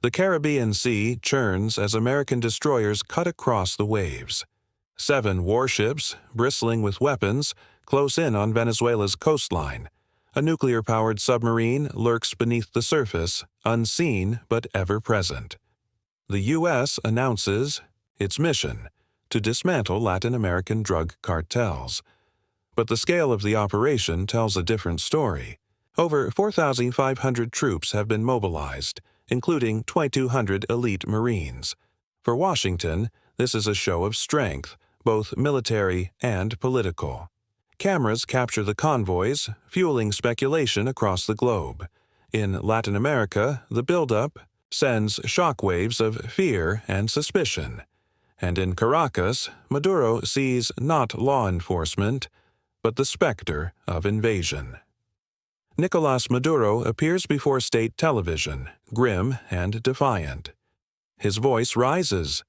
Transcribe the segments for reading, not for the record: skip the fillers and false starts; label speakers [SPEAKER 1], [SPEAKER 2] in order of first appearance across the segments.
[SPEAKER 1] The Caribbean Sea churns as American destroyers cut across the waves. 7 warships, bristling with weapons, close in on Venezuela's coastline. A nuclear-powered submarine lurks beneath the surface, unseen but ever-present. The U.S. announces its mission to dismantle Latin American drug cartels. But the scale of the operation tells a different story. Over 4,500 troops have been mobilized, including 2,200 elite Marines. For Washington, this is a show of strength, both military and political. Cameras capture the convoys, fueling speculation across the globe. In Latin America, the buildup sends shockwaves of fear and suspicion. And in Caracas, Maduro sees not law enforcement, but the specter of invasion. Nicolás Maduro appears before state television, grim and defiant. His voice rises.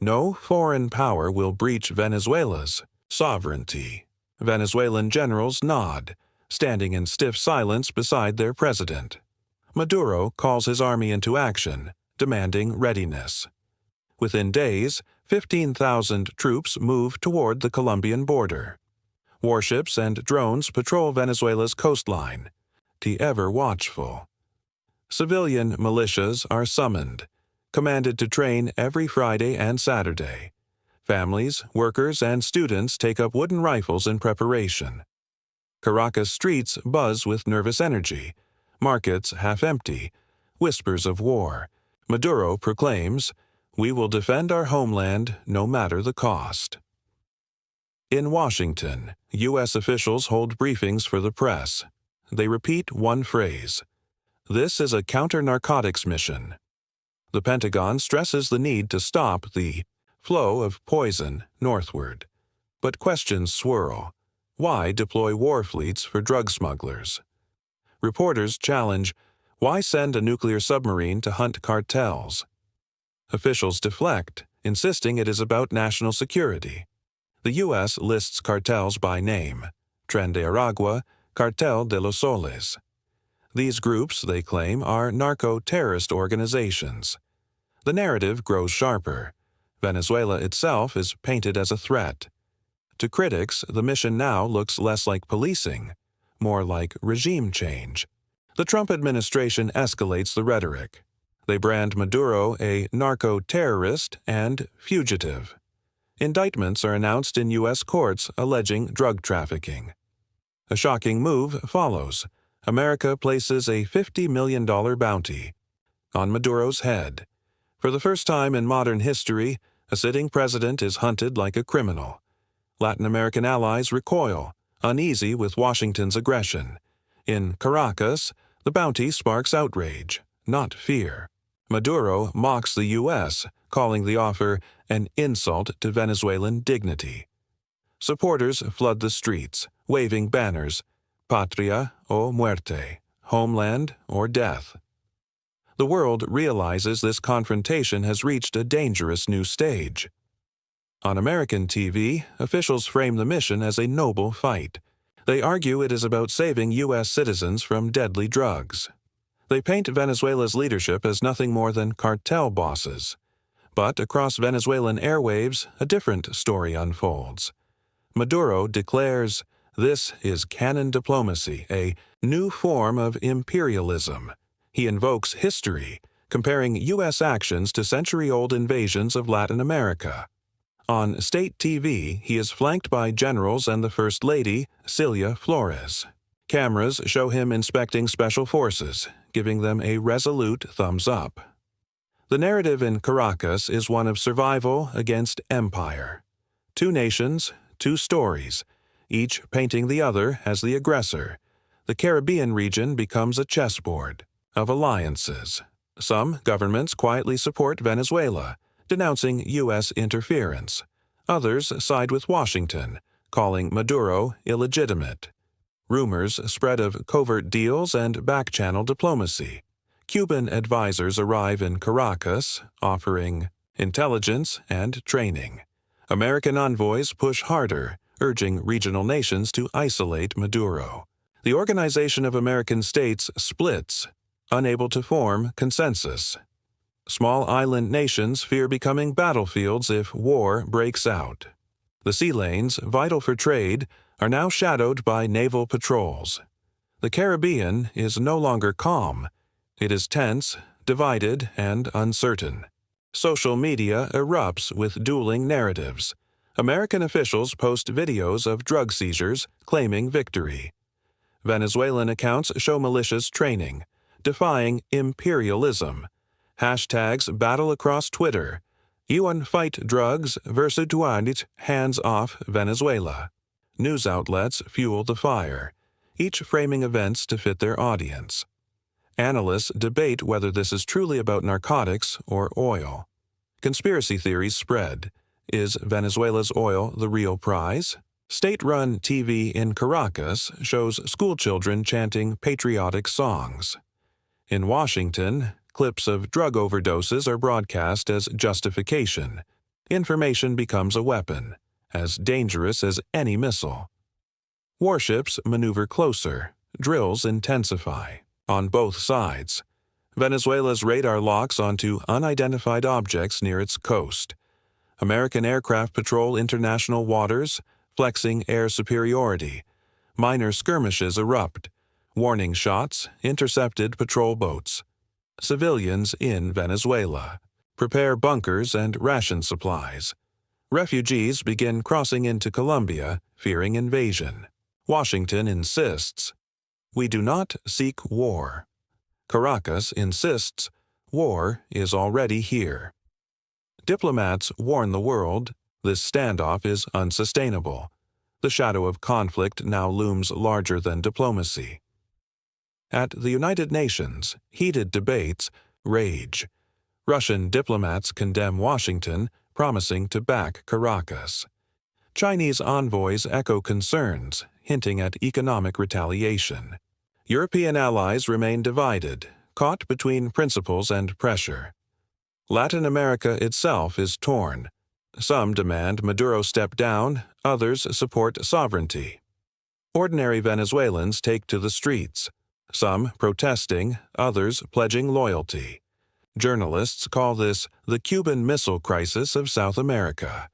[SPEAKER 1] No foreign power will breach Venezuela's sovereignty. Venezuelan generals nod, standing in stiff silence beside their president. Maduro calls his army into action, demanding readiness. Within days, 15,000 troops move toward the Colombian border. Warships and drones patrol Venezuela's coastline, the ever-watchful. Civilian militias are summoned, commanded to train every Friday and Saturday. Families, workers, and students take up wooden rifles in preparation. Caracas streets buzz with nervous energy, markets half empty, whispers of war. Maduro proclaims, "We will defend our homeland no matter the cost." In Washington, U.S. officials hold briefings for the press. They repeat one phrase: "This is a counter-narcotics mission." The Pentagon stresses the need to stop the flow of poison northward. But questions swirl. Why deploy war fleets for drug smugglers? Reporters challenge, why send a nuclear submarine to hunt cartels? Officials deflect, insisting it is about national security. The U.S. lists cartels by name: Tren de Aragua, Cartel de los Soles. These groups, they claim, are narco-terrorist organizations. The narrative grows sharper. Venezuela itself is painted as a threat. To critics, the mission now looks less like policing, more like regime change. The Trump administration escalates the rhetoric. They brand Maduro a narco-terrorist and fugitive. Indictments are announced in U.S. courts alleging drug trafficking. A shocking move follows. America places a $50 million bounty on Maduro's head. For the first time in modern history, a sitting president is hunted like a criminal. Latin American allies recoil, uneasy with Washington's aggression. In Caracas, the bounty sparks outrage, not fear. Maduro mocks the U.S., calling the offer an insult to Venezuelan dignity. Supporters flood the streets, waving banners, "Patria o muerte," homeland or death. The world realizes this confrontation has reached a dangerous new stage. On American TV, officials frame the mission as a noble fight. They argue it is about saving U.S. citizens from deadly drugs. They paint Venezuela's leadership as nothing more than cartel bosses. But across Venezuelan airwaves, a different story unfolds. Maduro declares, "This is cannon diplomacy, a new form of imperialism." He invokes history, comparing U.S. actions to century-old invasions of Latin America. On state TV, he is flanked by generals and the First Lady, Celia Flores. Cameras show him inspecting special forces, giving them a resolute thumbs up. The narrative in Caracas is one of survival against empire. Two nations, two stories, each painting the other as the aggressor. The Caribbean region becomes a chessboard of alliances. Some governments quietly support Venezuela, denouncing U.S. interference. Others side with Washington, calling Maduro illegitimate. Rumors spread of covert deals and back-channel diplomacy. Cuban advisors arrive in Caracas, offering intelligence and training. American envoys push harder, urging regional nations to isolate Maduro. The Organization of American States splits, unable to form consensus. Small island nations fear becoming battlefields if war breaks out. The sea lanes, vital for trade, are now shadowed by naval patrols. The Caribbean is no longer calm. It is tense, divided, and uncertain. Social media erupts with dueling narratives. American officials post videos of drug seizures, claiming victory. Venezuelan accounts show militias training, defying imperialism. Hashtags battle across Twitter. UN fight drugs versus Duanit hands off Venezuela. News outlets fuel the fire, each framing events to fit their audience. Analysts debate whether this is truly about narcotics or oil. Conspiracy theories spread. Is Venezuela's oil the real prize? State-run TV in Caracas shows schoolchildren chanting patriotic songs. In Washington, clips of drug overdoses are broadcast as justification. Information becomes a weapon, as dangerous as any missile. Warships maneuver closer, drills intensify. On both sides, Venezuela's radar locks onto unidentified objects near its coast. American aircraft patrol international waters, flexing air superiority. Minor skirmishes erupt. Warning shots intercepted patrol boats. Civilians in Venezuela prepare bunkers and ration supplies. Refugees begin crossing into Colombia, fearing invasion. Washington insists, "We do not seek war." Caracas insists, "War is already here." Diplomats warn the world, this standoff is unsustainable. The shadow of conflict now looms larger than diplomacy. At the United Nations, heated debates rage. Russian diplomats condemn Washington, promising to back Caracas. Chinese envoys echo concerns, hinting at economic retaliation. European allies remain divided, caught between principles and pressure. Latin America itself is torn. Some demand Maduro step down, others support sovereignty. Ordinary Venezuelans take to the streets, some protesting, others pledging loyalty. Journalists call this the Cuban Missile Crisis of South America.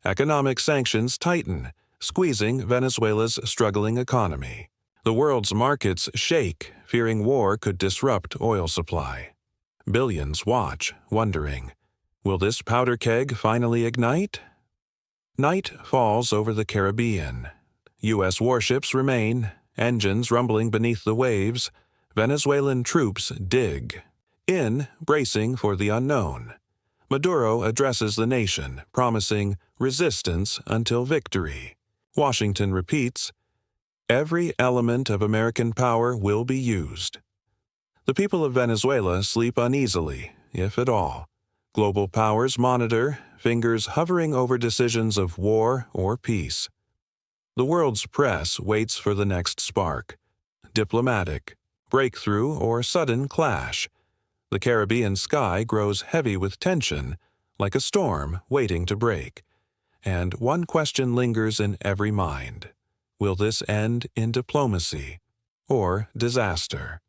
[SPEAKER 1] Economic sanctions tighten, squeezing Venezuela's struggling economy. The world's markets shake, fearing war could disrupt oil supply. Billions watch, wondering, will this powder keg finally ignite? Night falls over the Caribbean. U.S. warships remain, engines rumbling beneath the waves. Venezuelan troops dig. In, bracing for the unknown. Maduro addresses the nation, promising resistance until victory. Washington repeats, "Every element of American power will be used." The people of Venezuela sleep uneasily, if at all. Global powers monitor, fingers hovering over decisions of war or peace. The world's press waits for the next spark. Diplomatic, breakthrough, or sudden clash. The Caribbean sky grows heavy with tension, like a storm waiting to break. And one question lingers in every mind. Will this end in diplomacy or disaster?